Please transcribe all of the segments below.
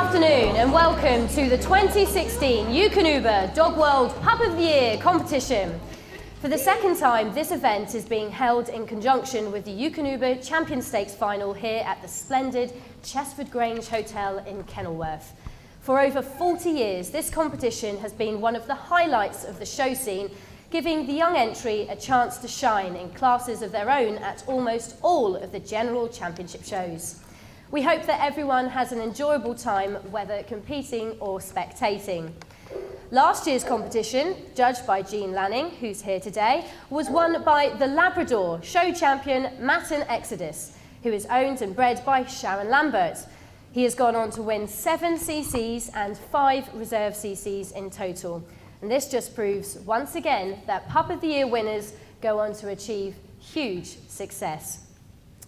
afternoon and welcome to the 2016 Eukanuba Dog World Pup of the Year competition. For the second time, this event is being held in conjunction with the Eukanuba Champion Stakes final here at the splendid Chesford Grange Hotel in Kenilworth. For over 40 years, this competition has been one of the highlights of the show scene, giving the young entry a chance to shine in classes of their own at almost all of the general championship shows. We hope that everyone has an enjoyable time, whether competing or spectating. Last year's competition, judged by Jean Lanning, who's here today, was won by the Labrador show champion Matin Exodus, who is owned and bred by Sharon Lambert. He has gone on to win 7 CCs and 5 reserve CCs in total. And this just proves once again that Pup of the Year winners go on to achieve huge success.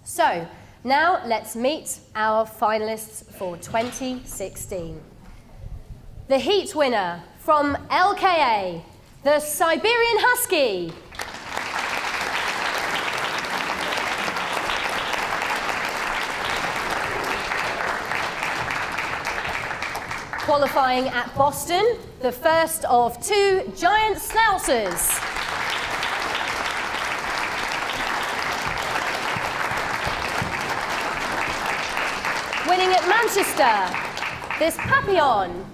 So, now let's meet our finalists for 2016. The heat winner from LKA, the Siberian Husky. Qualifying at Boston, the first of 2 giant Schnauzers. Winning at Manchester, this Papillon.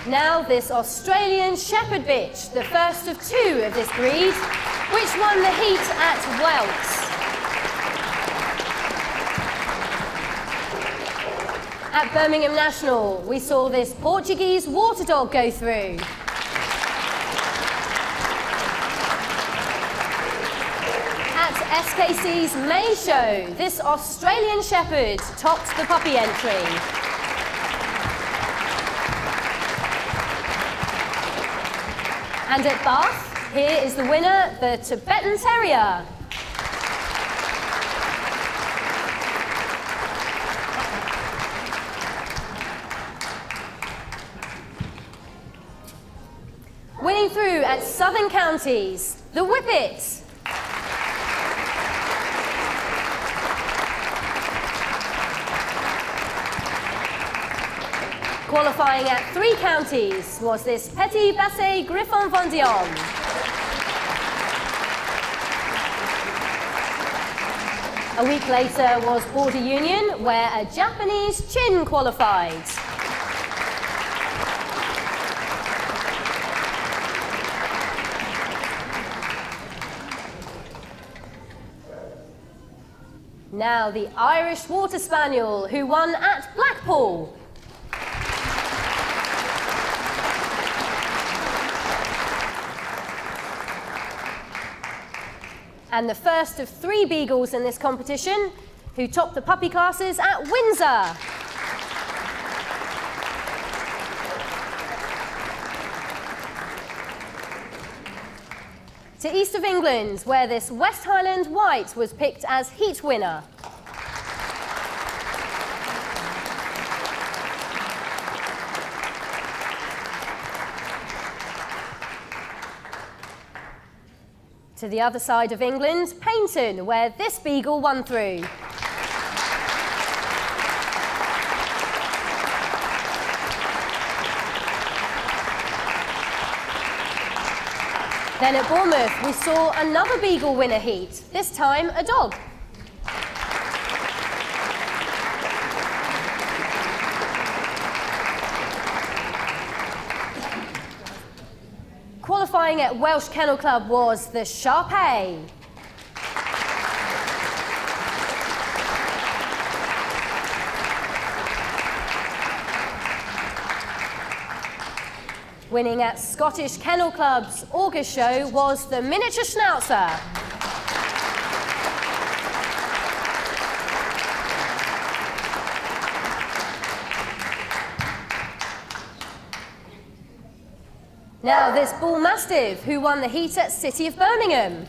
Now this Australian Shepherd bitch, the first of 2 of this breed, which won the heat at Welts. At Birmingham National, we saw this Portuguese water dog go through. At SKC's May show, this Australian Shepherd topped the puppy entry. And at Bath, here is the winner, the Tibetan Terrier. Winning through at Southern Counties, the Whippet. Qualifying at 3 counties was this Petit, Basset, Griffon, Vendeen. A week later was Border Union, where a Japanese Chin qualified. Now the Irish Water Spaniel, who won at Blackpool. And the first of 3 Beagles in this competition, who topped the puppy classes at Windsor. To east of England, where this West Highland White was picked as heat winner. To the other side of England, Paignton, where this Beagle won through. Then at Bournemouth, we saw another Beagle win a heat, this time a dog. Qualifying at Welsh Kennel Club was the Shar. Winning at Scottish Kennel Club's August show was the miniature Schnauzer. Now this Bull Mastiff, who won the heat at City of Birmingham.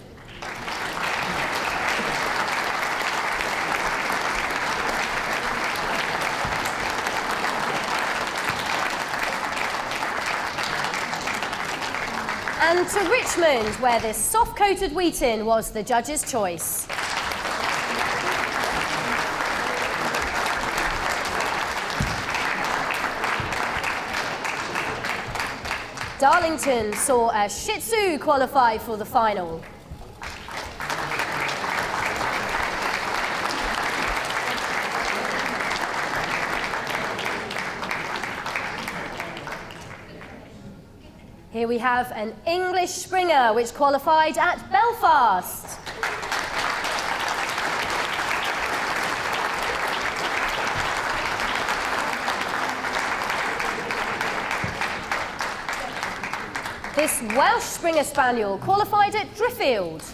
And to Richmond, where this soft-coated wheaten was the judge's choice. Darlington saw a Shih Tzu qualify for the final. Here we have an English Springer which qualified at Belfast. This Welsh Springer Spaniel qualified at Driffield.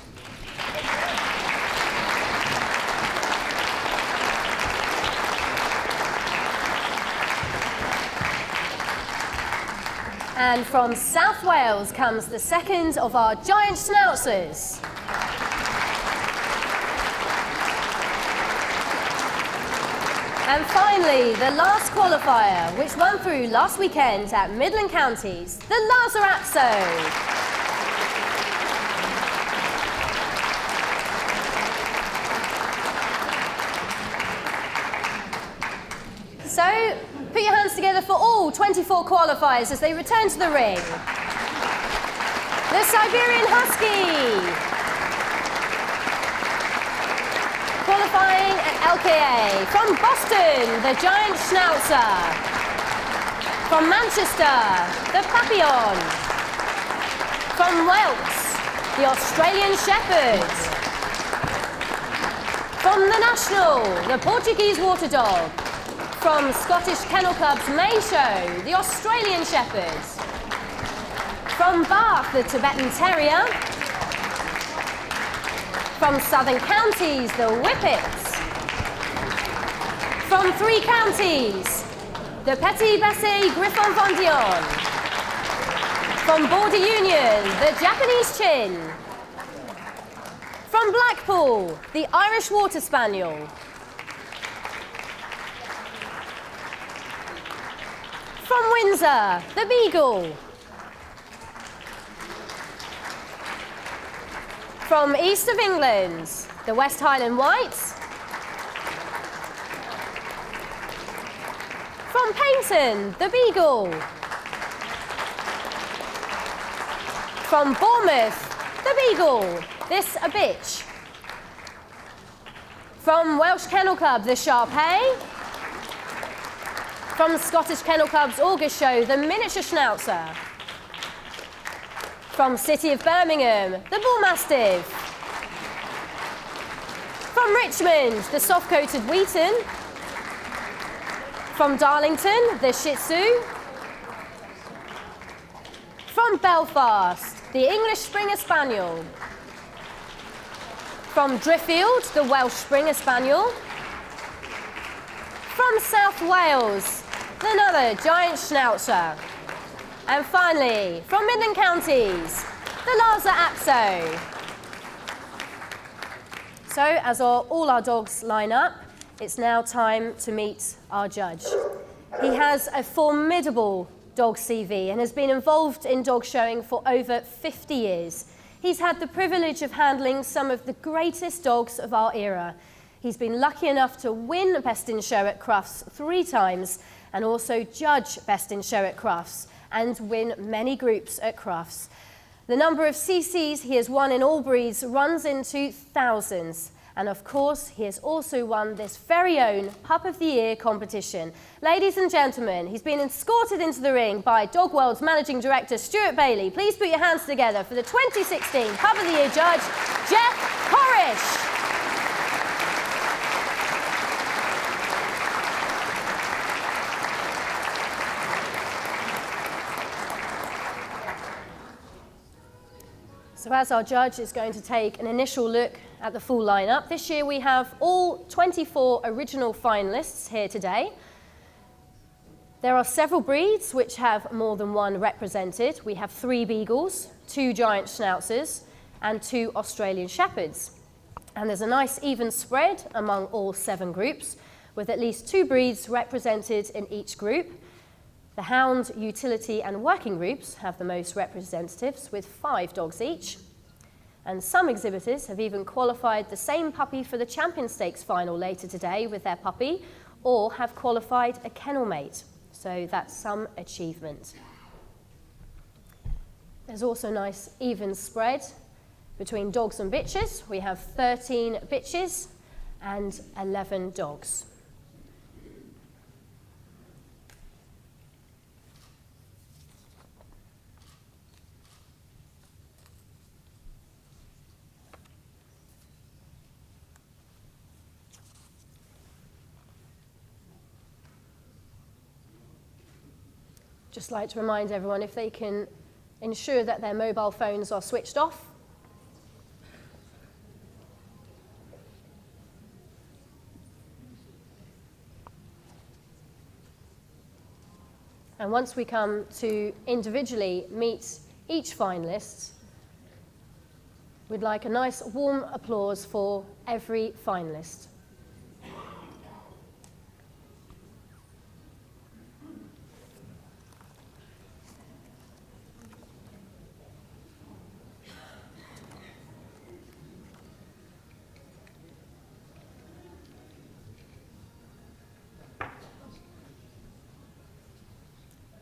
And from South Wales comes the second of our giant Schnauzers. And finally, the last qualifier, which won through last weekend at Midland Counties, the Lhasa Apso. So, put your hands together for all 24 qualifiers as they return to the ring. The Siberian Husky. Qualifying at LKA. From Boston, the Giant Schnauzer. From Manchester, the Papillon. From Wales, the Australian Shepherd. From the National, the Portuguese Water Dog. From Scottish Kennel Club's May Show, the Australian Shepherd. From Bath, the Tibetan Terrier. From Southern Counties, the Whippets. From 3 counties, the Petit, Basset, Griffon, Vendeen. From Border Union, the Japanese Chin. From Blackpool, the Irish Water Spaniel. From Windsor, the Beagle. From east of England, the West Highland Whites. From Paignton, the Beagle. From Bournemouth, the Beagle. This a bitch. From Welsh Kennel Club, the Shar. From Scottish Kennel Club's August Show, the Miniature Schnauzer. From City of Birmingham, the Bull Mastiff. From Richmond, the soft-coated Wheaten. From Darlington, the Shih Tzu. From Belfast, the English Springer Spaniel. From Driffield, the Welsh Springer Spaniel. From South Wales, another giant Schnauzer. And finally, from Midland Counties, the Lhasa Apso. So, as all our dogs line up, it's now time to meet our judge. He has a formidable dog CV and has been involved in dog showing for over 50 years. He's had the privilege of handling some of the greatest dogs of our era. He's been lucky enough to win Best in Show at Crufts 3 times and also judge Best in Show at Crufts and win many groups at Crufts. The number of CCs he has won in all breeds runs into thousands. And of course, he has also won this very own Pup of the Year competition. Ladies and gentlemen, he's been escorted into the ring by Dog World's Managing Director, Stuart Bailey. Please put your hands together for the 2016 Pup of the Year judge, Geoff Corish. So as our judge is going to take an initial look at the full lineup, this year we have all 24 original finalists here today. There are several breeds which have more than one represented. We have 3 Beagles, 2 Giant Schnauzers, and 2 Australian Shepherds. And there's a nice even spread among all 7 groups, with at least 2 breeds represented in each group. The hound, utility and working groups have the most representatives with 5 dogs each. And some exhibitors have even qualified the same puppy for the Champion Stakes final later today with their puppy, or have qualified a kennel mate. So that's some achievement. There's also a nice even spread between dogs and bitches. We have 13 bitches and 11 dogs. Just like to remind everyone, if they can ensure that their mobile phones are switched off. And once we come to individually meet each finalist, we'd like a nice warm applause for every finalist.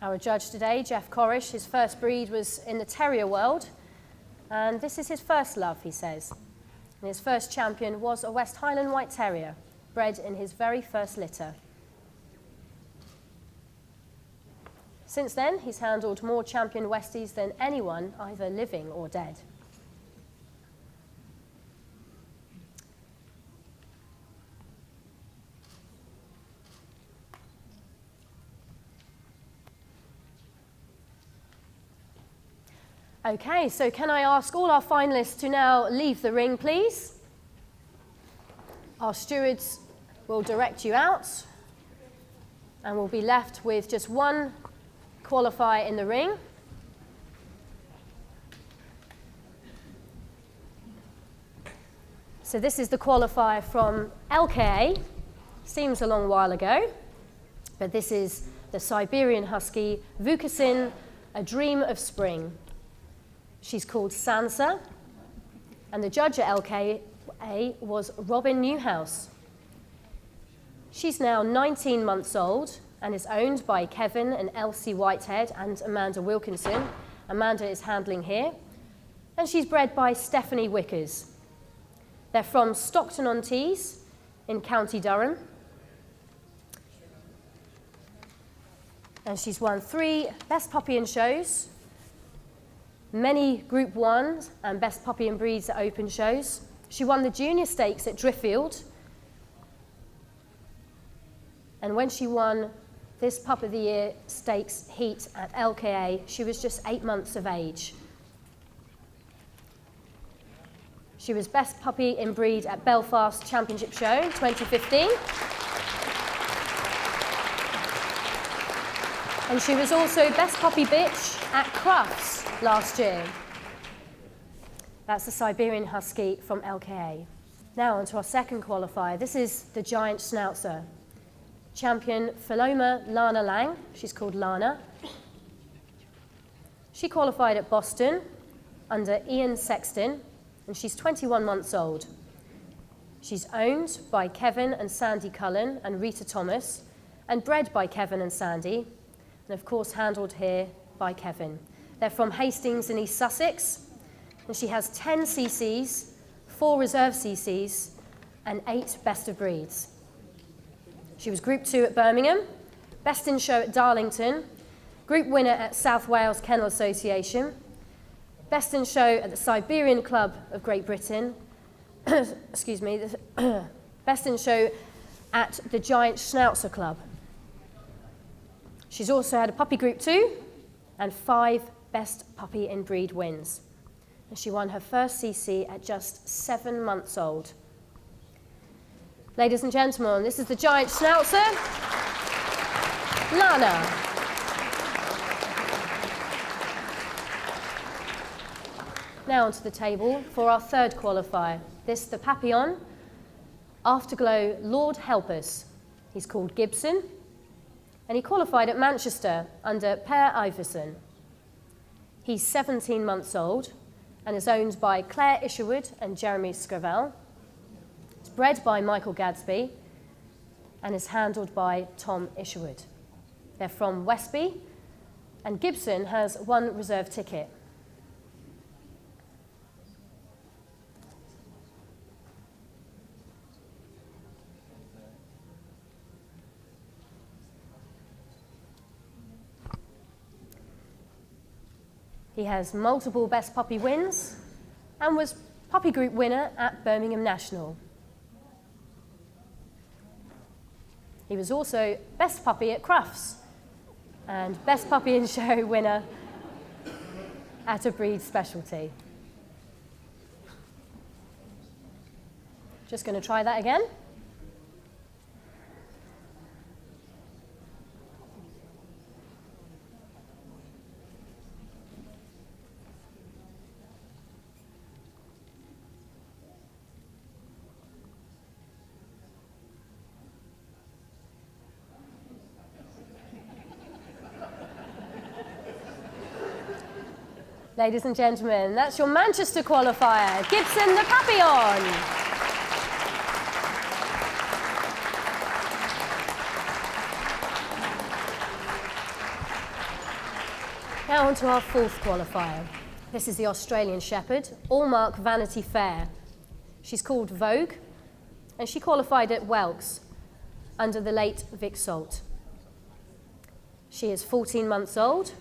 Our judge today, Geoff Corish, his first breed was in the Terrier world, and this is his first love, he says. And his first champion was a West Highland White Terrier, bred in his very first litter. Since then, he's handled more champion Westies than anyone, either living or dead. Okay, so can I ask all our finalists to now leave the ring, please? Our stewards will direct you out, and we'll be left with just one qualifier in the ring. So this is the qualifier from LKA. Seems a long while ago, but this is the Siberian Husky, Vukasin, A Dream of Spring. She's called Sansa, and the judge at LKA was Robin Newhouse. She's now 19 months old and is owned by Kevin and Elsie Whitehead and Amanda Wilkinson. Amanda is handling here. And she's bred by Stephanie Wickers. They're from Stockton-on-Tees in County Durham. And she's won 3 Best Puppy in shows, many Group 1s and Best Puppy and Breeds at open shows. She won the Junior Stakes at Driffield. And when she won this Pup of the Year Stakes heat at LKA, she was just 8 months of age. She was Best Puppy in Breed at Belfast Championship Show 2015. And she was also Best Puppy Bitch at Crufts last year. That's the Siberian Husky from LKA. Now on to our second qualifier. This is the Giant Schnauzer. Champion Philoma Lana Lang. She's called Lana. She qualified at Boston under Ian Sexton, and she's 21 months old. She's owned by Kevin and Sandy Cullen and Rita Thomas, and bred by Kevin and Sandy, and of course handled here by Kevin. They're from Hastings in East Sussex, and she has 10 CCs, 4 reserve CCs, and 8 best of breeds. She was Group 2 at Birmingham, Best in Show at Darlington, Group winner at South Wales Kennel Association, Best in Show at the Siberian Club of Great Britain, excuse me, Best in Show at the Giant Schnauzer Club. She's also had a Puppy Group 2 and 5 Best Puppy in Breed wins. And she won her first CC at just 7 months old. Ladies and gentlemen, this is the Giant Schnauzer, Lana. Now onto the table for our third qualifier. This, the Papillon, Afterglow Lord Help Us. He's called Gibson, and he qualified at Manchester under Per Iverson. He's 17 months old and is owned by Claire Isherwood and Jeremy Scravell. It's bred by Michael Gadsby and is handled by Tom Isherwood. They're from Westby, and Gibson has one reserve ticket. He has multiple Best Puppy wins and was Puppy Group winner at Birmingham National. He was also Best Puppy at Crufts and Best Puppy in Show winner at a breed specialty. Just going to try that again. Ladies and gentlemen, that's your Manchester qualifier, Gibson the Papillon. Now on to our fourth qualifier. This is the Australian Shepherd, Allmark Vanity Fair. She's called Vogue, and she qualified at Welks under the late Vic Salt. She is 14 months old,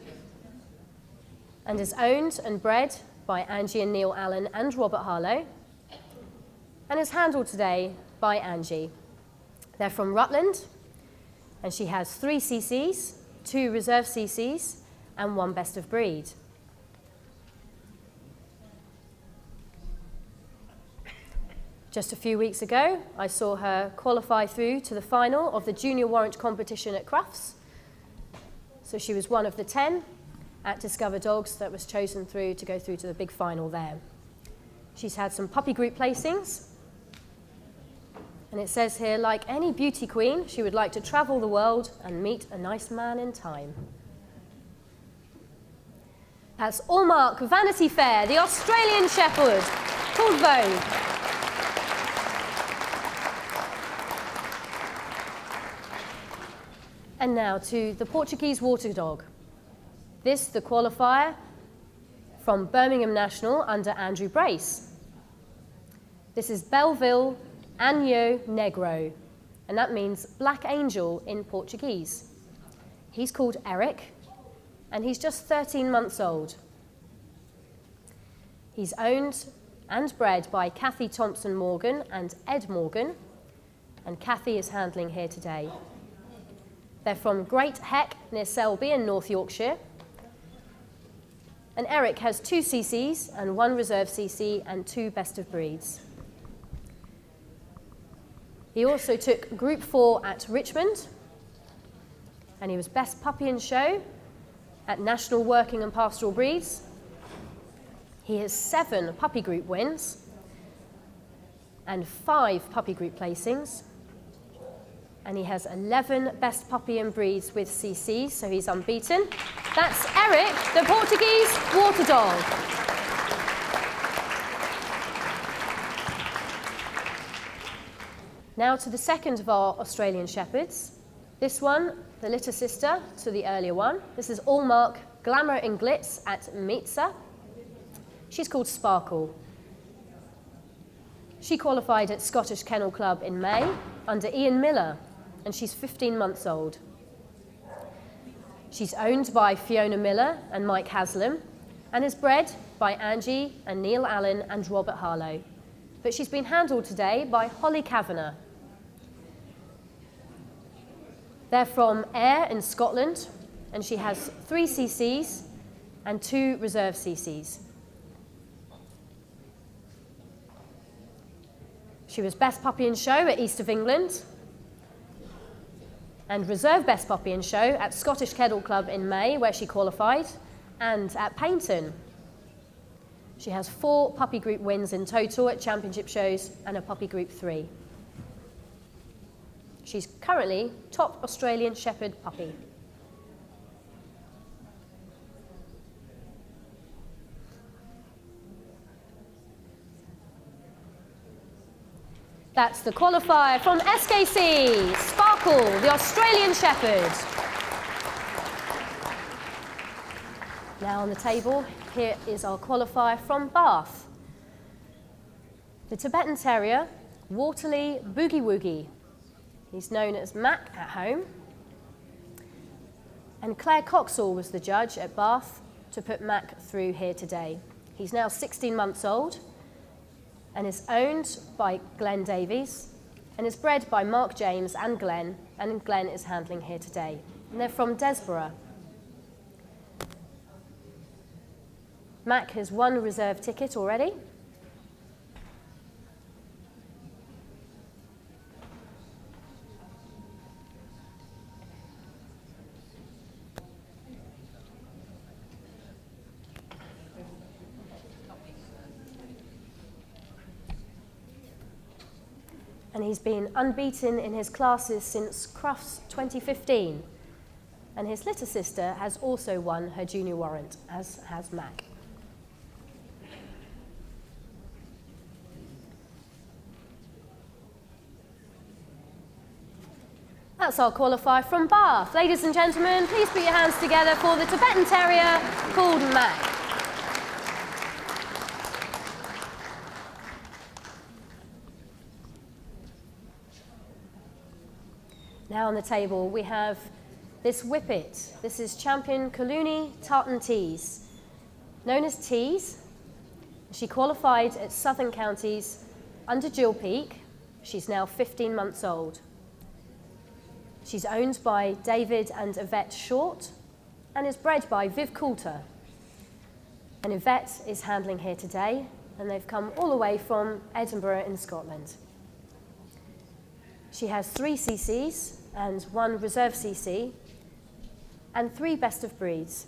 and is owned and bred by Angie and Neil Allen and Robert Harlow, and is handled today by Angie. They're from Rutland, and she has 3 CCs, 2 reserve CCs, and 1 best of breed. Just a few weeks ago, I saw her qualify through to the final of the junior warrant competition at Crufts. So she was one of the 10 at Discover Dogs that was chosen through to go through to the big final there. She's had some puppy group placings, and it says here, like any beauty queen, she would like to travel the world and meet a nice man in time. That's Allmark Vanity Fair, the Australian Shepherd, called Vogue. And now to the Portuguese Water Dog. This, the qualifier from Birmingham National under Andrew Brace. This is Belleville Anjo Negro, and that means Black Angel in Portuguese. He's called Eric, and he's just 13 months old. He's owned and bred by Kathy Thompson Morgan and Ed Morgan, and Kathy is handling here today. They're from Great Heck near Selby in North Yorkshire. And Eric has 2 CCs and 1 reserve CC and 2 best of breeds. He also took Group 4 at Richmond, and he was Best Puppy in Show at National Working and Pastoral Breeds. He has 7 puppy group wins and 5 puppy group placings. And he has 11 best puppy and breeds with CCs, so he's unbeaten. That's Eric, the Portuguese Water Dog. Now to the second of our Australian Shepherds. This one, the litter sister to the earlier one. This is Allmark Glamour and Glitz at Meetza. She's called Sparkle. She qualified at Scottish Kennel Club in May under Ian Miller, and she's 15 months old. She's owned by Fiona Miller and Mike Haslam, and is bred by Angie and Neil Allen and Robert Harlow. But she's been handled today by Holly Kavanagh. They're from Ayr in Scotland, and she has 3 CCs and 2 reserve CCs. She was Best Puppy in Show at East of England, and reserve Best Puppy in Show at Scottish Kennel Club in May, where she qualified, and at Paignton. She has 4 puppy group wins in total at championship shows and a puppy group 3. She's currently top Australian Shepherd puppy. That's the qualifier from SKC, Sparkle, the Australian Shepherd. Now on the table, here is our qualifier from Bath. The Tibetan Terrier, Waterley Boogie Woogie. He's known as Mac at home. And Claire Coxall was the judge at Bath to put Mac through here today. He's now 16 months old and is owned by Glenn Davies and is bred by Mark James and Glenn is handling here today. And they're from Desborough. Mac has won a reserve ticket already. And he's been unbeaten in his classes since Crufts 2015. And his little sister has also won her junior warrant, as has Mac. That's our qualifier from Bath. Ladies and gentlemen, please put your hands together for the Tibetan Terrier called Mac. Now on the table we have this Whippet. This is Champion Collooney Tartan Tees. Known as Tees, she qualified at Southern Counties under Jill Peake. She's now 15 months old. She's owned by David and Yvette Short and is bred by Viv Coulter. And Yvette is handling here today, and they've come all the way from Edinburgh in Scotland. She has 3 CCs and 1 reserve CC and 3 best of breeds.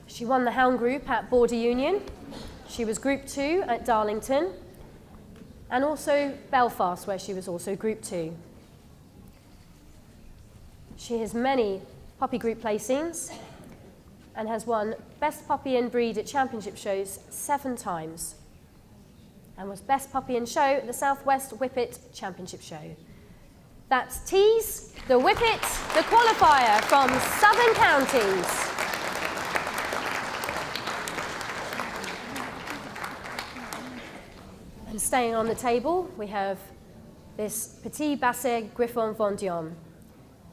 She won the Hound Group at Border Union. She was Group 2 at Darlington and also Belfast, where she was also Group 2. She has many puppy group placings and has won Best Puppy in Breed at championship shows 7 times and was Best Puppy in Show at the Southwest Whippet Championship Show. That's Tees, the Whippet, the qualifier from Southern Counties. And staying on the table, we have this Petit Basset Griffon Vendeen.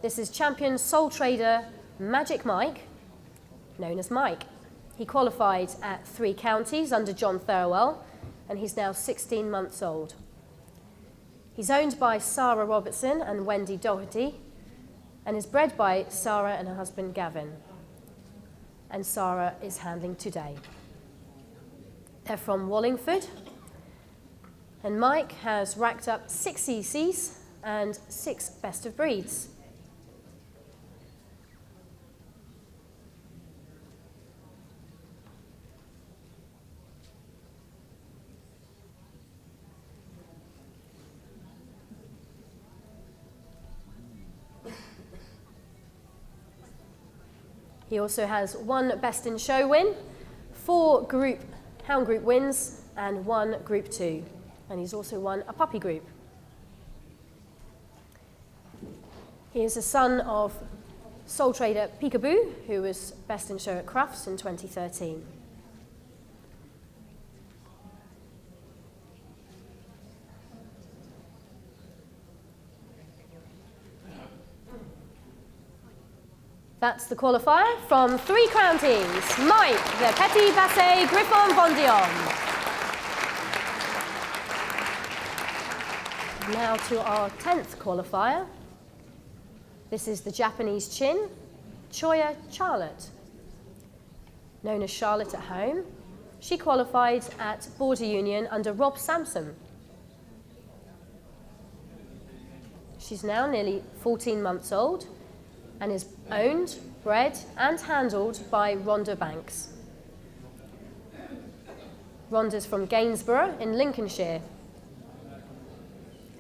This is Champion Soletrader Magic Mike, known as Mike. He qualified at 3 counties under John Thirlwell, and he's now 16 months old. He's owned by Sarah Robertson and Wendy Doherty, and is bred by Sarah and her husband Gavin. And Sarah is handling today. They're from Wallingford, and Mike has racked up 6 CCs and 6 best of breeds. He also has 1 Best in Show win, 4 Hound Group wins, and 1 Group 2. And he's also won a puppy group. He is a son of Soletrader Peekaboo, who was Best in Show at Crufts in 2013. That's the qualifier from 3 counties. Mike, the Petit Basset Griffon Vendeen. Now to our 10th qualifier. This is the Japanese Chin, Choya Charlotte. Known as Charlotte at home, she qualified at Border Union under Rob Sampson. She's now nearly 14 months old and is owned, bred and handled by Rhonda Banks. Rhonda's from Gainsborough in Lincolnshire.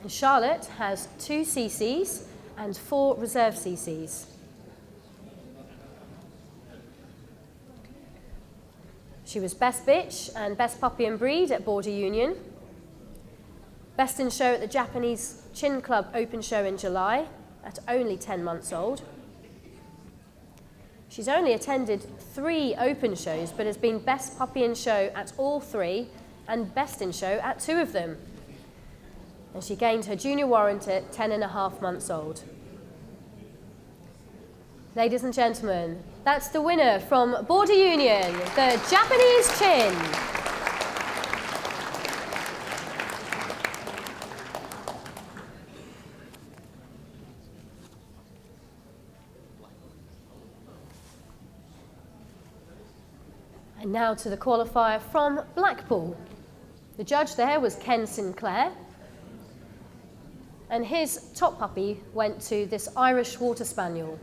And Charlotte has 2 CCs and 4 reserve CCs. She was Best Bitch and Best Puppy and Breed at Border Union. Best in Show at the Japanese Chin Club Open Show in July at only 10 months old. She's only attended 3 open shows, but has been Best Puppy in Show at all 3 and Best in Show at 2 of them. And she gained her junior warrant at 10.5 months old. Ladies and gentlemen, that's the winner from Border Union, the Japanese Chin. And now to the qualifier from Blackpool. The judge there was Ken Sinclair. And his top puppy went to this Irish Water Spaniel,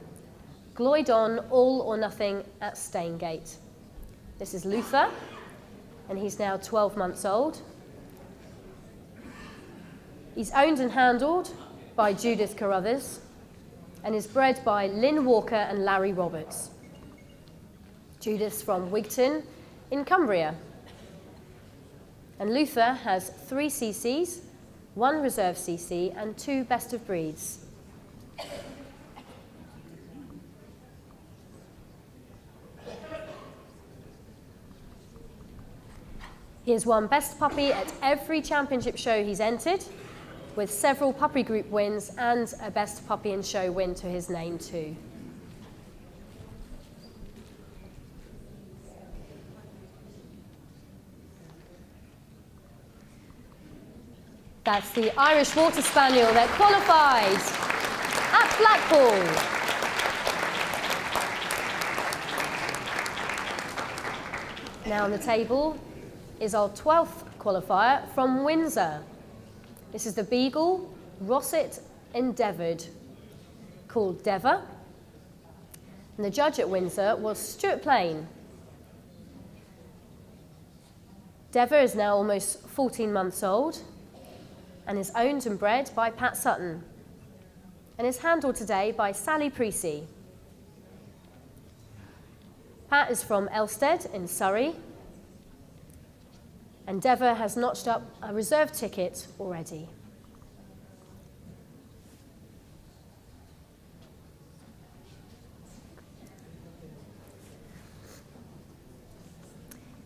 Gloydon All or Nothing at Staingate. This is Luther, and he's now 12 months old. He's owned and handled by Judith Carruthers and is bred by Lynn Walker and Larry Roberts. Judith's from Wigton in Cumbria. And Luther has 3 CCs, 1 reserve CC and 2 best of breeds. He has won Best Puppy at every championship show he's entered, with several puppy group wins and a Best Puppy in Show win to his name too. That's the Irish Water Spaniel that qualified at Blackpool. Now on the table is our 12th qualifier from Windsor. This is the Beagle Rosset Endeavoured, called Deva. And the judge at Windsor was Stuart Plain. Deva is now almost 14 months old and is owned and bred by Pat Sutton and is handled today by Sally Precy. Pat is from Elstead in Surrey, and Deva has notched up a reserve ticket already.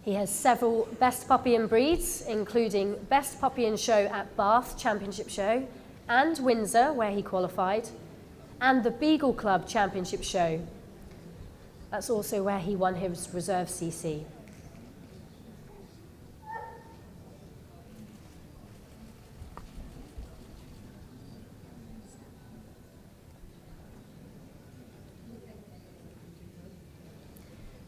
He has several Best Puppy and Breeds, including Best Puppy and Show at Bath Championship Show and Windsor, where he qualified, and the Beagle Club Championship Show. That's also where he won his reserve CC.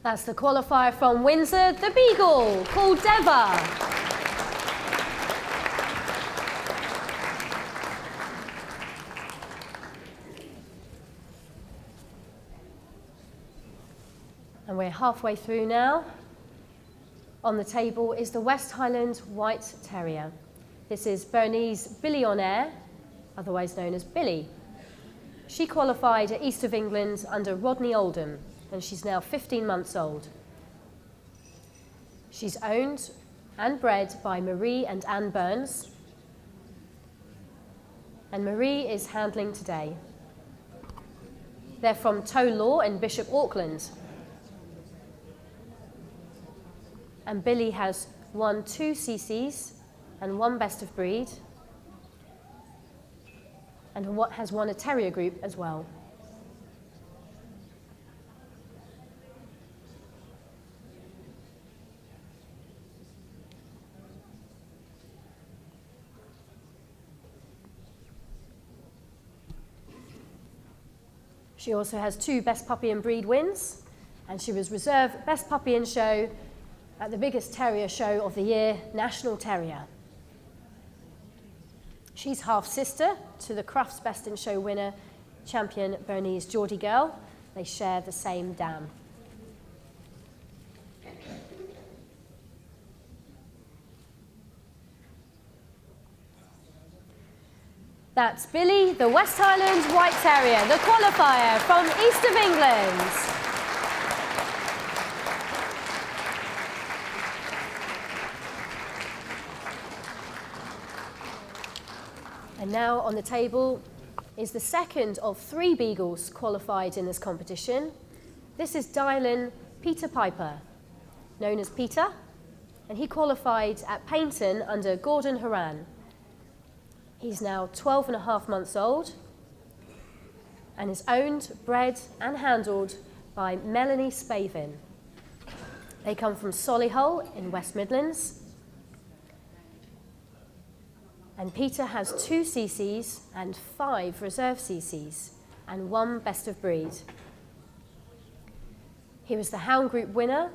That's the qualifier from Windsor, the Beagle, called Deva. And we're halfway through now. On the table is the West Highland White Terrier. This is Burneze Billie on Air, otherwise known as Billie. She qualified at East of England under Rodney Oldham, and she's now 15 months old. She's owned and bred by Marie and Anne Burns, and Marie is handling today. They're from Toe Law in Bishop Auckland. And Billie has won 2 CCs and 1 Best of Breed, and has won a Terrier group as well. She also has 2 Best Puppy and Breed wins, and she was reserve Best Puppy and Show at the biggest terrier show of the year, National Terrier. She's half-sister to the Crufts Best in Show winner, champion Burneze Geordie Girl. They share the same dam. That's Billie, the West Highland White Terrier, the qualifier from East of England. And now on the table is the second of 3 Beagles qualified in this competition. This is Dialynne Peter Piper, known as Peter, and he qualified at Paynton under Gordon Horan. He's now 12.5 months old and is owned, bred and handled by Melanie Spavin. They come from Solihull in West Midlands. And Peter has 2 CCs and 5 reserve CCs and 1 best of breed. He was the Hound Group winner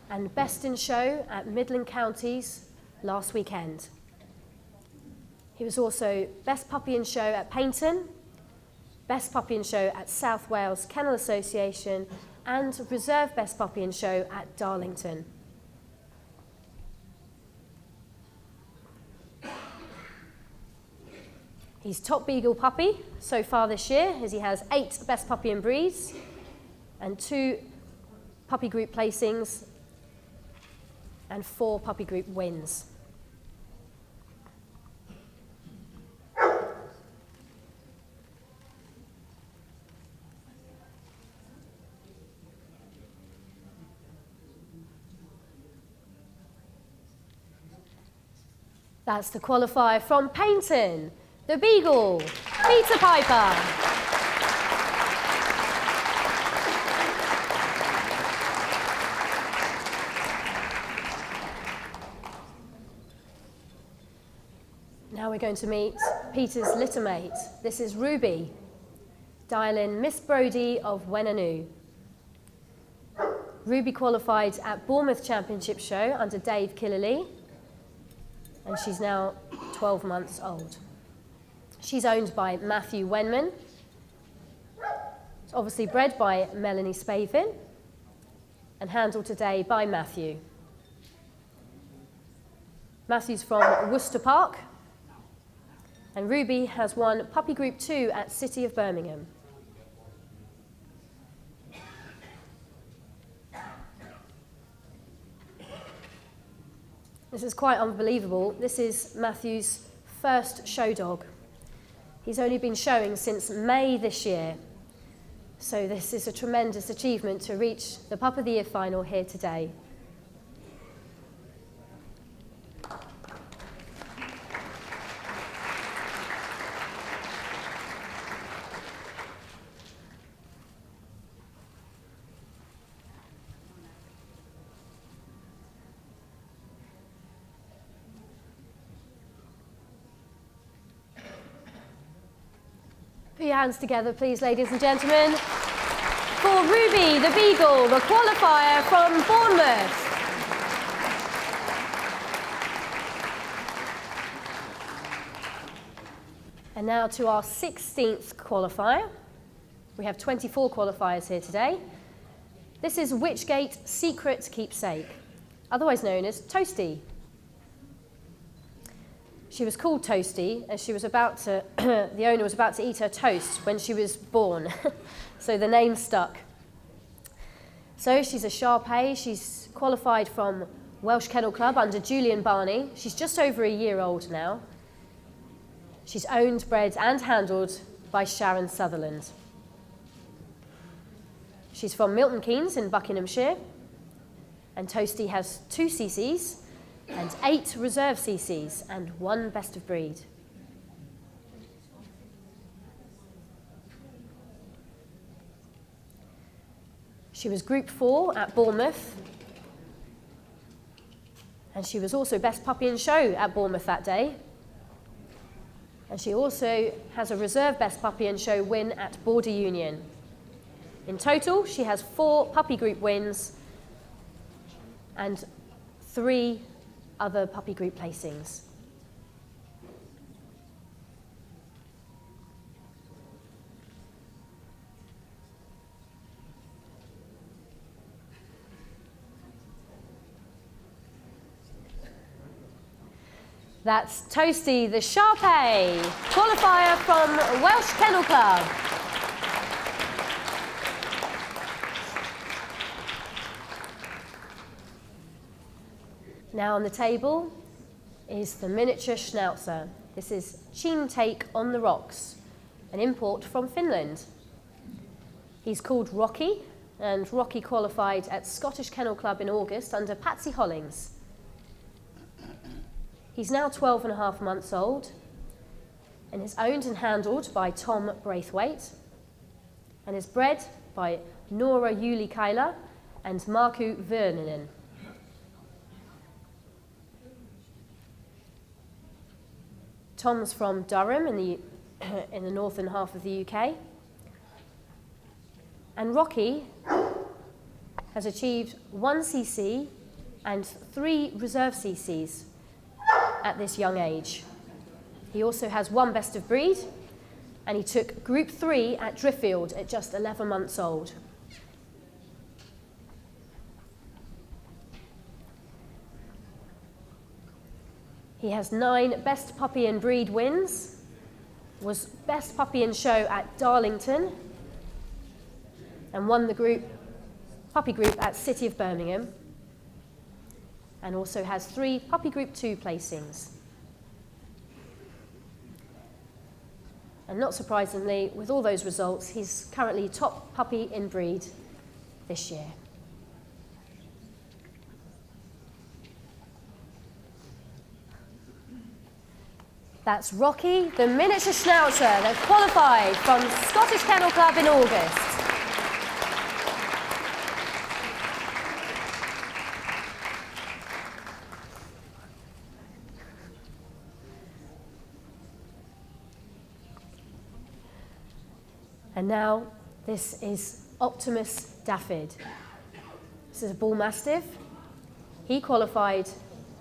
and best in show at Midland Counties last weekend. He was also best puppy in show at Paynton, best puppy in show at South Wales Kennel Association and reserve best puppy in show at Darlington. He's top Beagle puppy so far this year, as he has 8 best puppy in breeds and 2 puppy group placings and 4 puppy group wins. That's the qualifier from Paynton, the Beagle, Peter Piper. Now we're going to meet Peter's littermate. This is Ruby, Dialynne Miss Brodie of Wenanu. Ruby qualified at Bournemouth Championship Show under Dave Killerley, and she's now 12 months old. She's owned by Matthew Wenman. It's obviously bred by Melanie Spavin and handled today by Matthew. Matthew's from Worcester Park, and Ruby has won Puppy Group 2 at City of Birmingham. This is quite unbelievable. This is Matthew's first show dog. He's only been showing since May this year. So this is a tremendous achievement to reach the Pup of the Year final here today. Put your hands together, please, ladies and gentlemen, for Ruby, the Beagle, the qualifier from Bournemouth. And now to our 16th qualifier. We have 24 qualifiers here today. This is Witchgait Secret Keepsake, otherwise known as Toasty. She was called Toasty as she was about to, the owner was about to eat her toast when she was born, so the name stuck. So she's a Shar. She's qualified from Welsh Kennel Club under Julian Barney. She's just over a year old now. She's owned, bred and handled by Sharon Sutherland. She's from Milton Keynes in Buckinghamshire, and Toasty has 2 CCs and 8 reserve CCs and 1 best of breed. She was Group 4 at Bournemouth, and she was also best puppy in show at Bournemouth that day. And she also has a reserve best puppy in show win at Border Union. In total, she has 4 puppy group wins and 3 other puppy group placings. That's Toasty the Shar-Pei, qualifier from Welsh Kennel Club. Now on the table is the miniature Schnauzer. This is Keepsake on the rocks, an import from Finland. He's called Rocky, and Rocky qualified at Scottish Kennel Club in August under Patsy Hollings. He's now 12 and a half months old and is owned and handled by Tom Braithwaite and is bred by Nora Yuli-Kyla and Marku Vendeen. Tom's from Durham in the northern half of the UK. And Rocky has achieved 1 CC and 3 reserve CCs at this young age. He also has 1 best of breed, and he took Group 3 at Driffield at just 11 months old. He has 9 best puppy and breed wins, was best puppy and show at Darlington, and won the puppy group at City of Birmingham, and also has 3 puppy group 2 placings. And not surprisingly, with all those results, he's currently top puppy in breed this year. That's Rocky, the miniature Schnauzer that qualified from Scottish Kennel Club in August. And now, this is Optimus Daffyd. This is a bull mastiff. He qualified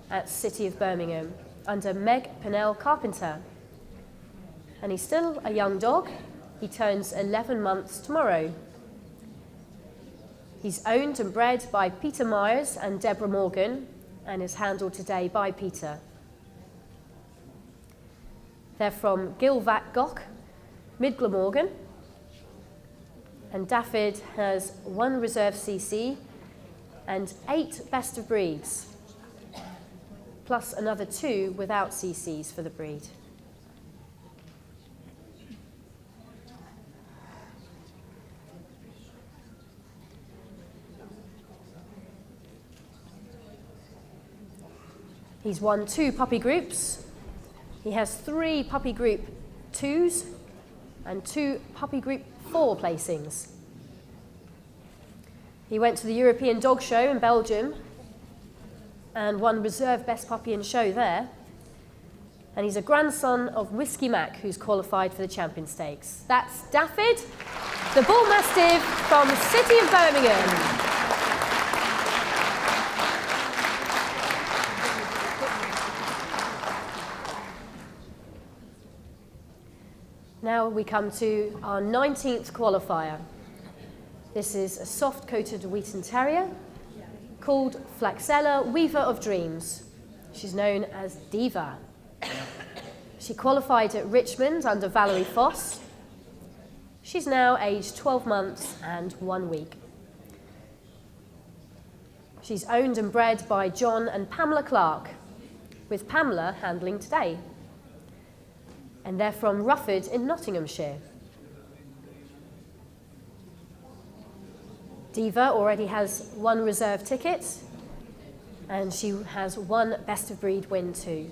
at City of Birmingham under Meg Pennell Carpenter. And he's still a young dog. He turns 11 months tomorrow. He's owned and bred by Peter Myers and Deborah Morgan and is handled today by Peter. They're from Gilvat Goch, Mid Glamorgan. And Daffyd has 1 reserve CC and 8 best of breeds, plus another 2 without CCs for the breed. He's won 2 puppy groups. He has 3 puppy group 2s and 2 puppy group 4 placings. He went to the European Dog Show in Belgium and won reserve best puppy and show there. And he's a grandson of Whiskey Mac, who's qualified for the Champion Stakes. That's Daffyd, the bull mastiff from City of Birmingham. Now we come to our 19th qualifier. This is a soft-coated Wheaten Terrier called Flaxella Weaver of Dreams. She's known as Diva. She qualified at Richmond under Valerie Foss. She's now aged 12 months and 1 week. She's owned and bred by John and Pamela Clark, with Pamela handling today. And they're from Rufford in Nottinghamshire. Diva already has 1 reserve ticket, and she has 1 best of breed win too.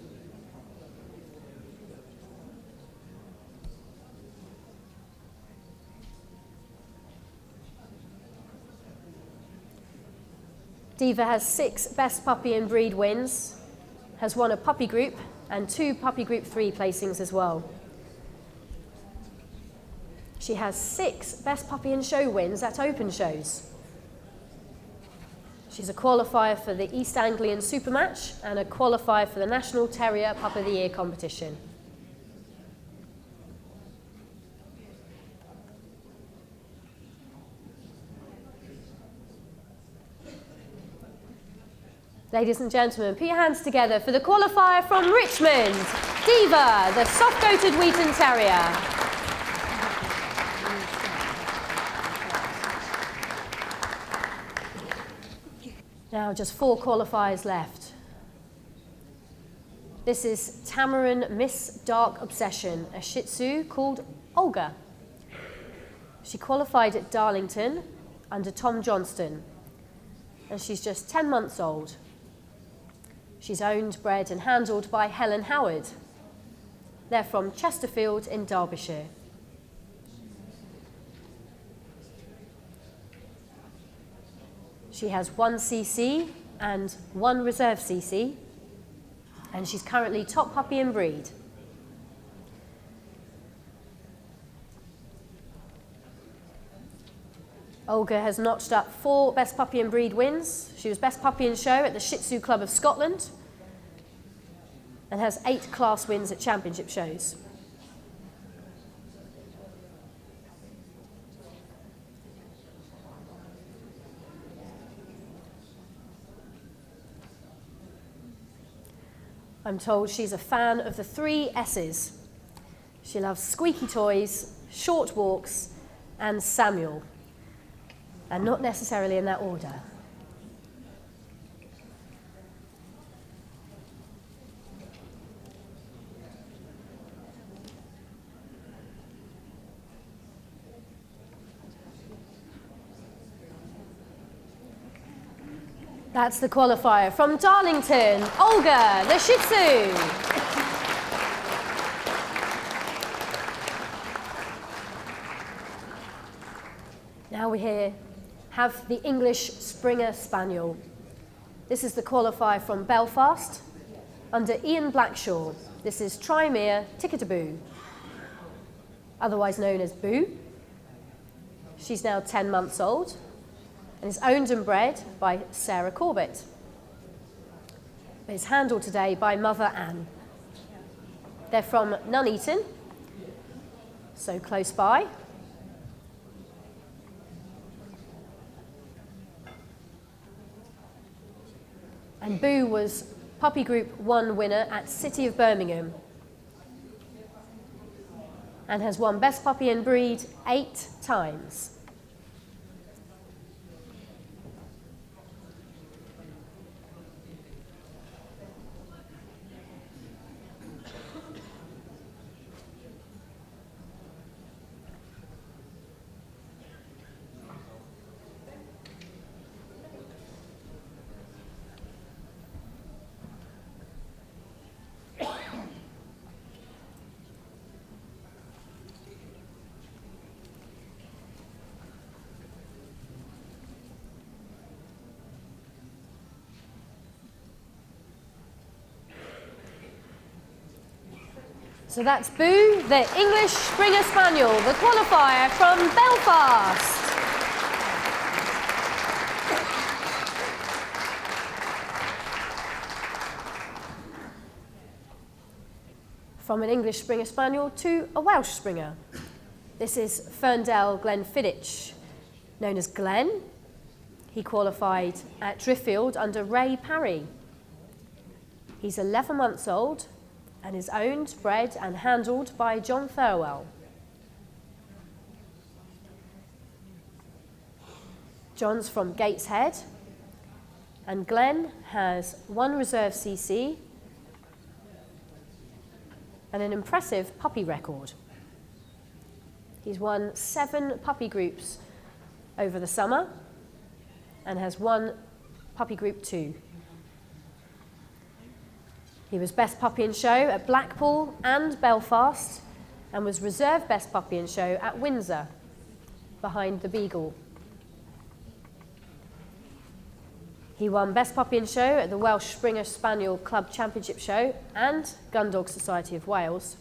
Diva has 6 best puppy and breed wins, has won a puppy group and 2 puppy group 3 placings as well. She has 6 best puppy and show wins at open shows. She's a qualifier for the East Anglian Supermatch and a qualifier for the National Terrier Pup of the Year competition. Ladies and gentlemen, put your hands together for the qualifier from Richmond, Diva, the soft-coated Wheaten Terrier. Now just 4 qualifiers left. This is Tamarin Miss Dark Obsession, a Shih Tzu called Olga. She qualified at Darlington under Tom Johnston, and she's just 10 months old. She's owned, bred and handled by Helen Howard. They're from Chesterfield in Derbyshire. She has 1 CC and 1 reserve CC, and she's currently top puppy in breed. Olga has notched up 4 Best Puppy in Breed wins. She was Best Puppy in Show at the Shih Tzu Club of Scotland and has 8 class wins at championship shows. I'm told she's a fan of the 3 S's. She loves squeaky toys, short walks and Samuel. And not necessarily in that order. That's the qualifier from Darlington, Olga, the Shih Tzu. Now we have the English Springer Spaniel. This is the qualifier from Belfast under Ian Blackshaw. This is Trimere Ticketaboo, otherwise known as Boo. She's now 10 months old and is owned and bred by Sarah Corbett. But is handled today by Mother Anne. They're from Nuneaton, so close by. And Boo was Puppy Group 1 winner at City of Birmingham and has won Best Puppy in Breed 8 times. So that's Boo, the English Springer Spaniel, the qualifier from Belfast. From an English Springer Spaniel to a Welsh Springer. This is Ferndale Glenfiddich, known as Glenn. He qualified at Driffield under Ray Parry. He's 11 months old and is owned, bred and handled by John Thirlwell. John's from Gateshead, and Glenn has 1 reserve CC and an impressive puppy record. He's won 7 puppy groups over the summer and has 1 puppy group 2. He was Best Puppy in Show at Blackpool and Belfast and was reserve Best Puppy in Show at Windsor, behind the Beagle. He won Best Puppy in Show at the Welsh Springer Spaniel Club Championship Show and Gundog Society of Wales.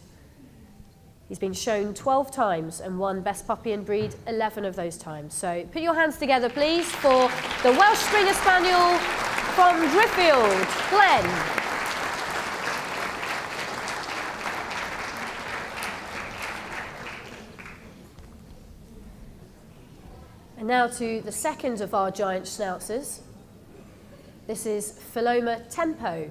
He's been shown 12 times and won Best Puppy in Breed 11 of those times. So put your hands together, please, for the Welsh Springer Spaniel from Driffield, Glenn. And now to the second of our giant schnauzers. This is Philoma Tempo.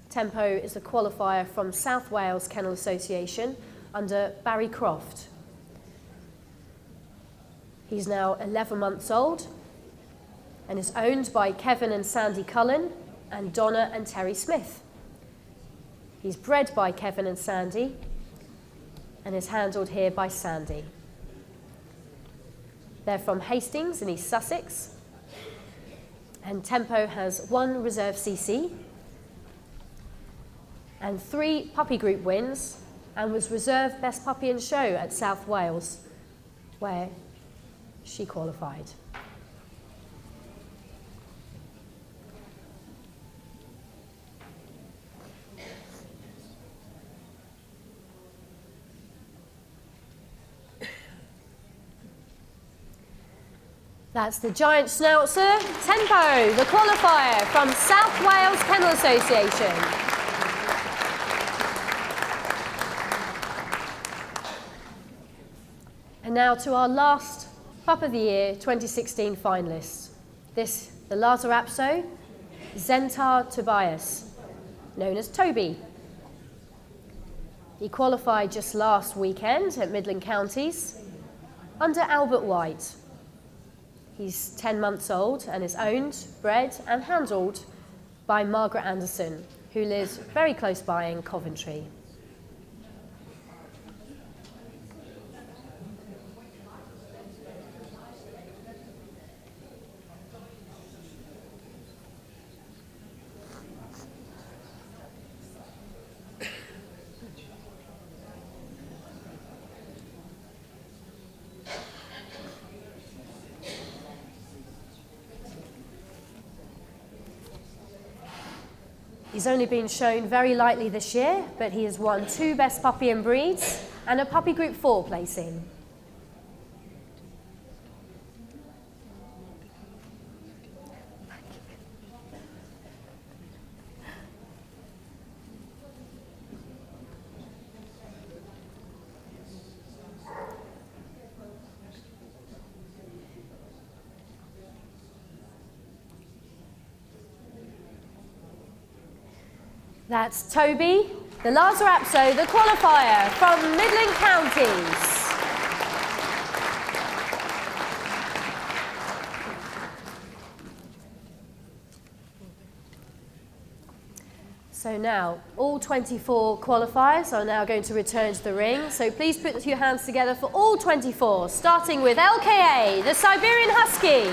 Tempo is a qualifier from South Wales Kennel Association under Barry Croft. He's now 11 months old and is owned by Kevin and Sandy Cullen and Donna and Terry Smith. He's bred by Kevin and Sandy and is handled here by Sandy. They're from Hastings in East Sussex, and Tempo has 1 reserve CC and 3 puppy group wins, and was reserve best puppy in show at South Wales, where she qualified. That's the giant Schnauzer, Tempo, the qualifier from South Wales Kennel Association. And now to our last Pup of the Year 2016 finalists. This, the Lhasa Apso, Zentar Tobias, known as Toby. He qualified just last weekend at Midland Counties under Albert White. He's 10 months old and is owned, bred and handled by Margaret Anderson, who lives very close by in Coventry. He's only been shown very lightly this year, but he has won 2 Best Puppy and Breeds and a Puppy Group 4 placing. That's Toby, the Lhasa Apso, the qualifier from Midland Counties. So now, all 24 qualifiers are now going to return to the ring. So please put your hands together for all 24, starting with LKA, the Siberian Husky.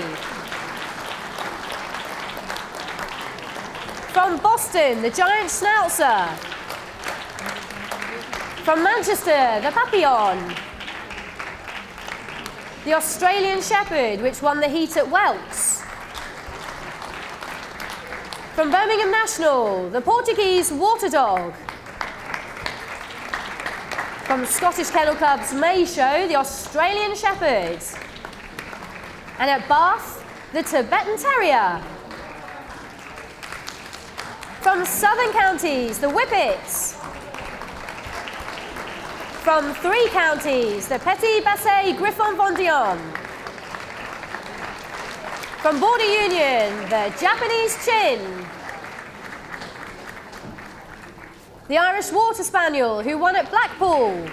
From Boston, the giant Schnauzer. From Manchester, the Papillon. The Australian Shepherd, which won the heat at Welts. From Birmingham National, the Portuguese Water Dog. From Scottish Kennel Club's May Show, the Australian Shepherd. And at Bath, the Tibetan Terrier. From Southern Counties, the Whippets. From 3 counties, the Petit, Basset, Griffon, Vendeen. From Border Union, the Japanese Chin. The Irish Water Spaniel, who won at Blackpool.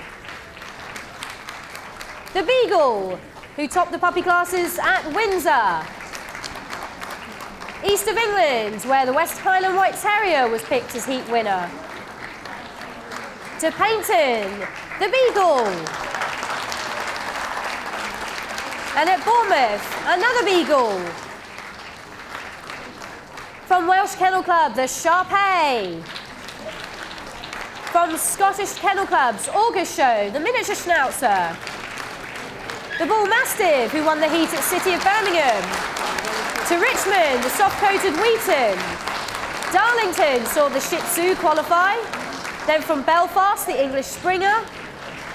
The Beagle, who topped the puppy classes at Windsor. East of England, where the West Highland White Terrier was picked as heat winner. To Paynton, the Beagle. And at Bournemouth, another Beagle. From Welsh Kennel Club, the Shar. From Scottish Kennel Club's August Show, the miniature Schnauzer. The Bull Mastiff, who won the heat at City of Birmingham. To Richmond, the soft-coated Wheaton. Darlington saw the Shih Tzu qualify. Then from Belfast, the English Springer.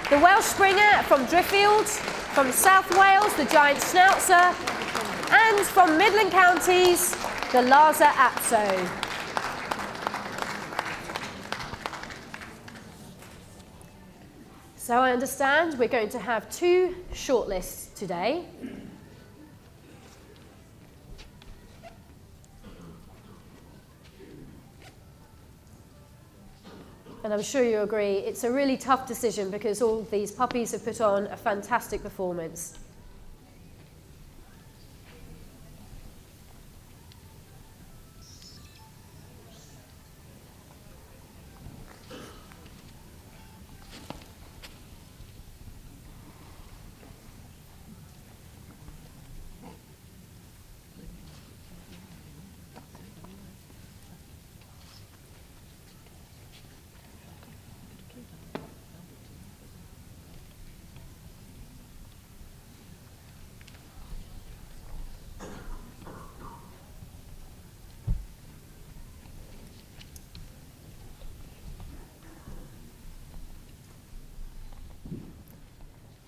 The Welsh Springer from Driffield. From South Wales, the giant Schnauzer. And from Midland Counties, the Lhasa Apso. So I understand we're going to have 2 shortlists today. And I'm sure you agree, it's a really tough decision because all these puppies have put on a fantastic performance.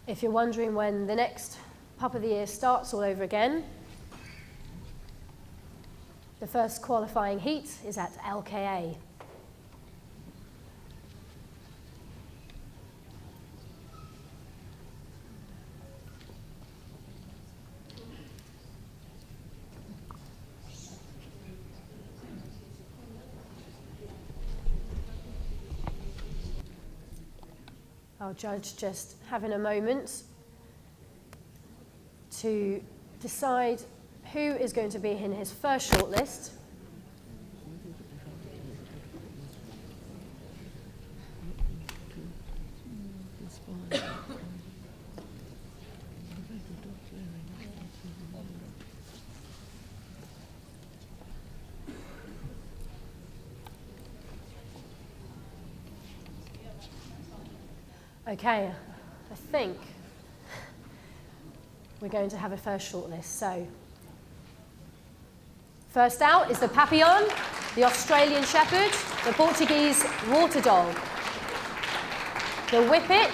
If you're wondering when the next Pup of the Year starts all over again, the first qualifying heat is at LKA. Our judge just having a moment to decide who is going to be in his first shortlist. Okay, I think we're going to have a first shortlist. So, first out is the Papillon, the Australian Shepherd, the Portuguese Water Dog, the Whippet,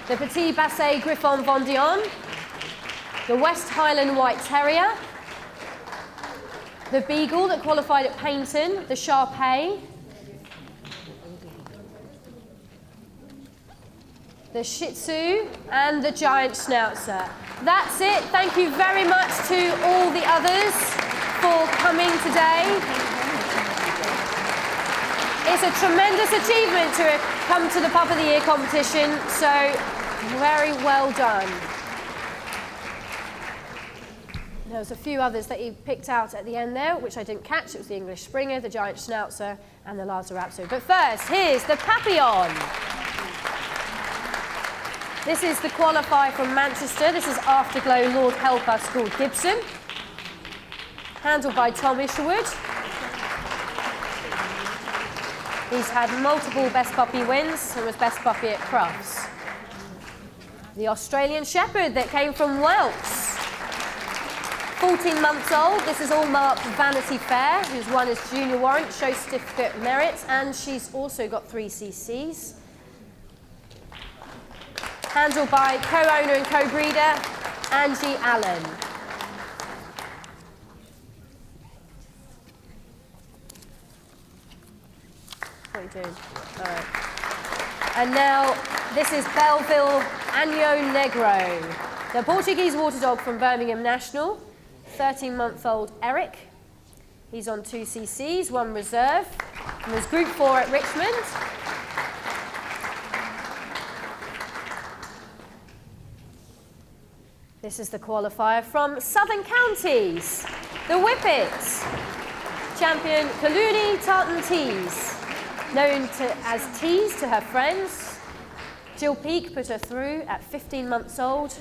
the Petit Basset Griffon Vendeen, the West Highland White Terrier, the Beagle that qualified at Paynton, the Shar, the Shih Tzu, and the giant Schnauzer. That's it. Thank you very much to all the others for coming today. It's a tremendous achievement to come to the Pup of the Year competition, so very well done. There was a few others that he picked out at the end there, which I didn't catch. It was the English Springer, the giant Schnauzer, and the Lhasa Apso. But first, here's the Papillon. This is the qualifier from Manchester. This is Afterglow Lord Help Us called Gibson, handled by Tom Isherwood. He's had multiple Best Puppy wins and was Best Puppy at Crufts. The Australian Shepherd that came from Whelps, 14 months old. This is all marked Vanity Fair, who's won his junior warrant, show certificate merit, and she's also got 3 CCs. Handled by co-owner and co-breeder, Angie Allen. What are you doing? All right. And now, this is Belleville Agno Negro, the Portuguese water dog from Birmingham National, 13-month-old Eric. He's on 2 CCs, 1 reserve, and was Group 4 at Richmond. This is the qualifier from Southern Counties, the Whippet, champion Kaluni Tartan Tees, known as Tees to her friends. Jill Peake put her through at 15 months old.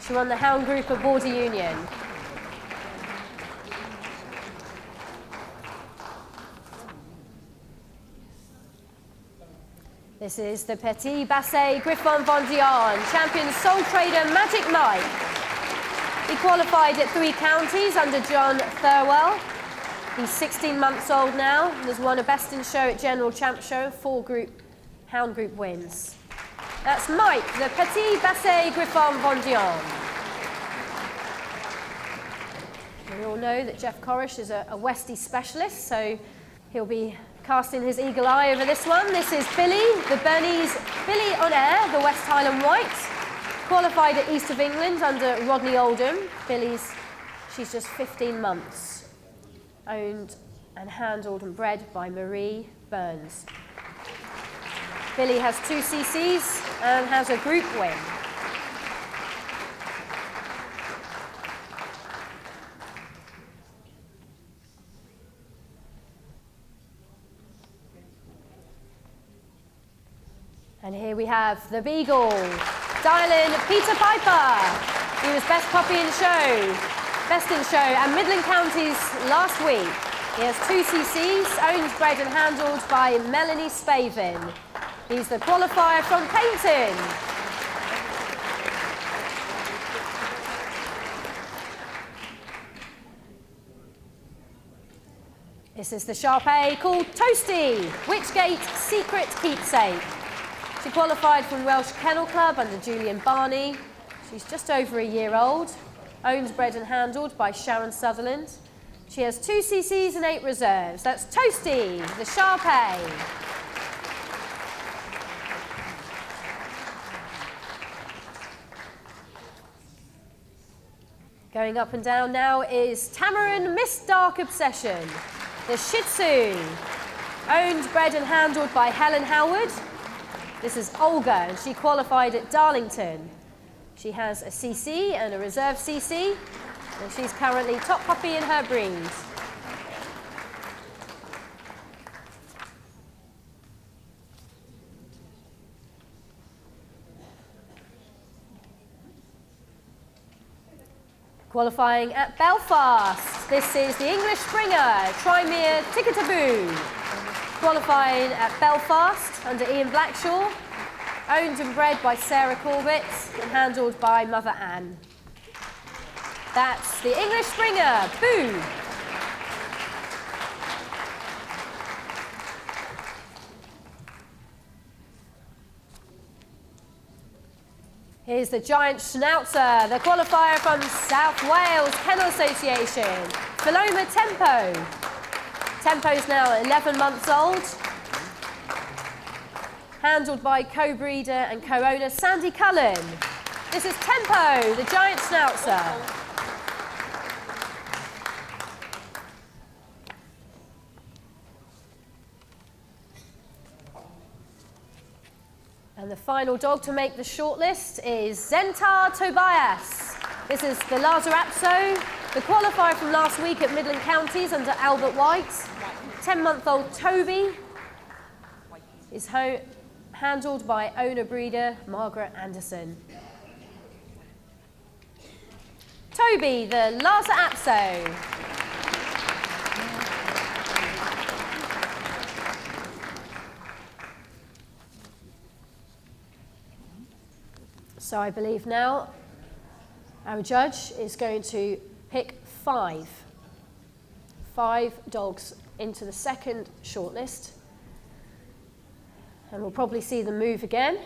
She won the Hound Group at Border Union. This is the Petit Basset Griffon Vendeen, champion Soletrader Magic Mike. He qualified at 3 counties under John Thirlwell. He's 16 months old now and has won a Best in Show at General Champ Show, 4 Hound Group wins. That's Mike, the Petit Basset Griffon Vendeen. We all know that Geoff Corish is a Westie specialist, so he'll be casting his eagle eye over this one. This is Billie, the Burneze Billie on Air, the West Highland White. Qualified at East of England under Rodney Oldham. She's just 15 months. Owned and handled and bred by Marie Burns. Billie has 2 CCs and has a group win. And here we have the Beagle, Dialynne Peter Piper. He was best puppy in show, best in show and Midland Counties last week. He has 2 CCs, owned, bred and handled by Melanie Spavin. He's the qualifier from Painting. This is the Shar called Toasty, Witchgait Secret Keepsake. She qualified from Welsh Kennel Club under Julian Barney. She's just over a year old, owned, bred and handled by Sharon Sutherland. She has 2 CCs and 8 reserves. That's Toasty, the Shar. Going up and down now is Tamarin Miss Dark Obsession, the Shih Tzu, owned, bred and handled by Helen Howard. This is Olga, and she qualified at Darlington. She has a CC and a reserve CC, and she's currently top puppy in her breed. Qualifying at Belfast, this is the English Springer, Trimere Ticketaboo. Qualifying at Belfast under Ian Blackshaw, owned and bred by Sarah Corbett and handled by Mother Anne. That's the English Springer, Boo. Here's the giant Schnauzer, the qualifier from South Wales Kennel Association, Philoma Tempo. Tempo's now 11 months old, handled by co-breeder and co-owner Sandy Cullen. This is Tempo, the giant Schnauzer. And the final dog to make the shortlist is Zentar Tobias. This is the Lhasa Apso, the qualifier from last week at Midland Counties under Albert White. 10-month-old Toby is handled by owner-breeder Margaret Anderson. Toby, the Lhasa Apso. So I believe now our judge is going to pick 5 dogs into the second shortlist. And we'll probably see them move again.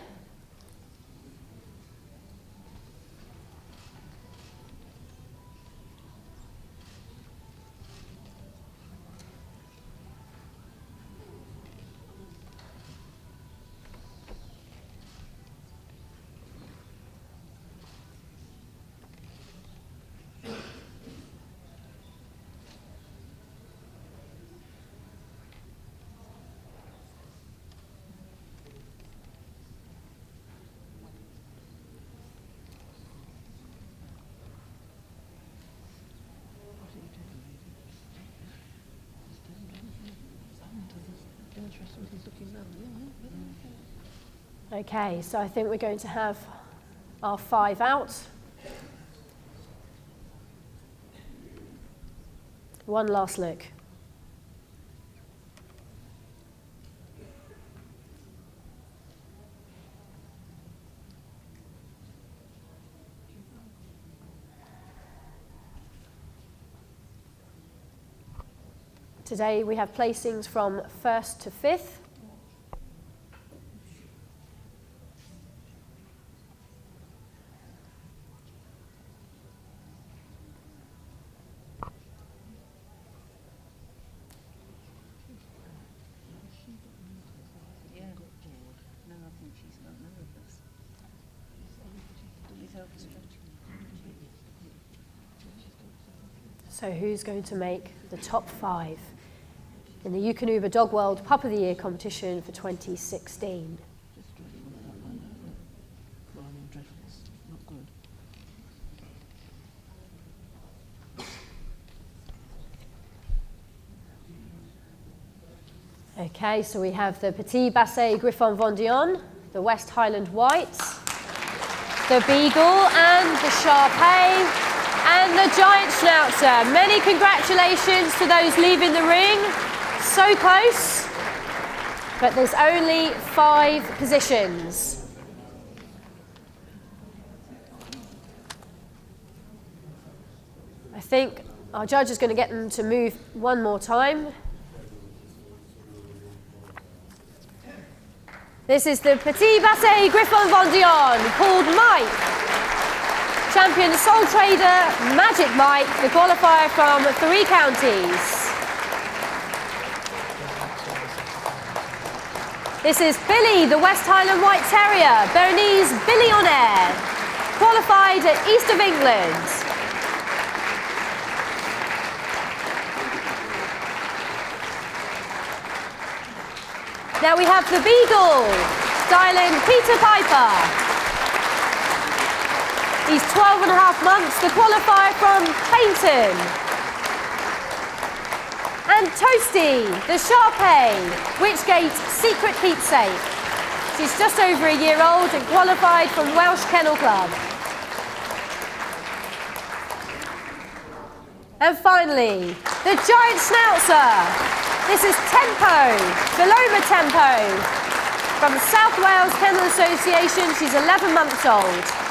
Okay, so I think we're going to have our 5 out. One last look. Today we have placings from 1st to 5th. So who's going to make the top 5 in the Eukanuba Dog World Pup of the Year competition for 2016. Okay, so we have the Petit, Basset, Griffon, Vendeen, the West Highland Whites, the Beagle and the Shar and the giant Schnauzer. Many congratulations to those leaving the ring. So close, but there's only 5 positions. I think our judge is going to get them to move one more time. This is the Petit, Basset, Griffon, Vendeen, called Mike. Champion Soletrader, Magic Mike, the qualifier from 3 counties. This is Billie, the West Highland White Terrier, Burneze, Billie on air, qualified at East of England. Now we have the Beagle, Dialynne, Peter Piper. He's 12.5 months, the qualifier from Paynton. And Toasty, the Shar Witchgait, Secret Keepsake. She's just over a year old and qualified from Welsh Kennel Club. And finally, the giant Schnauzer. This is Tempo, Philoma Tempo, from the South Wales Kennel Association. She's 11 months old.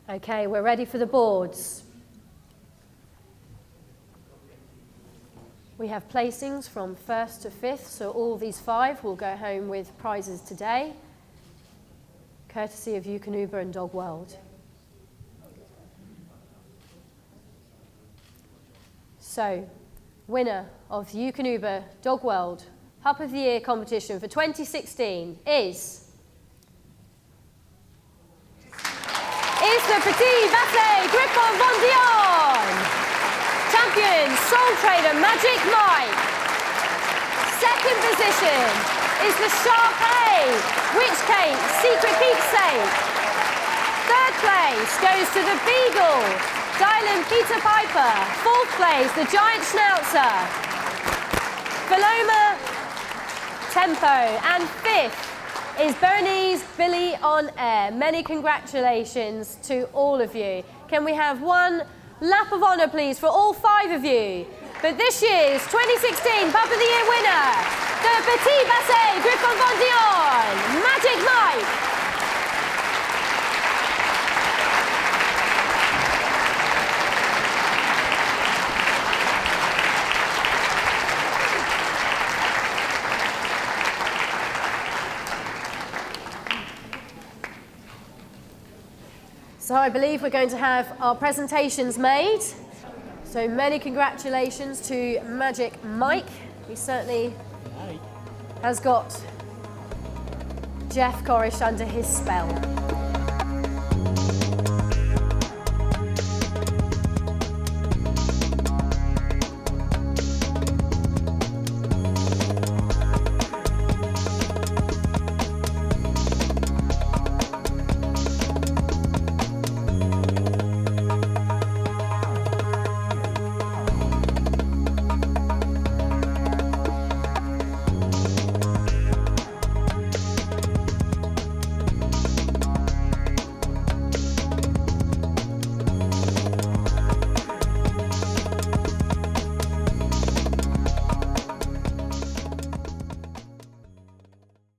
Okay, we're ready for the boards. We have placings from 1st to 5th, so all these 5 will go home with prizes today, courtesy of Eukanuba and Dog World. So, winner of the Eukanuba Dog World Pup of the Year competition for 2016 is the Petit, Basset, Griffon, Vendeen. Champion, Soletrader, Magic Mike. Second position is the Shar Witchgait, Secret Keepsake. Third place goes to the Beagle, Dialynne, Peter Piper. Fourth place, the giant Schnauzer, Philoma Tempo. And 5th is Burneze, Billie on air. Many congratulations to all of you. Can we have one lap of honour, please, for all 5 of you? But this year's 2016 Pup of the Year winner, the Petit, Basset, Griffon, Vendeen, Magic Mike. So I believe we're going to have our presentations made. So many congratulations to Magic Mike. He certainly has got Geoff Corish under his spell.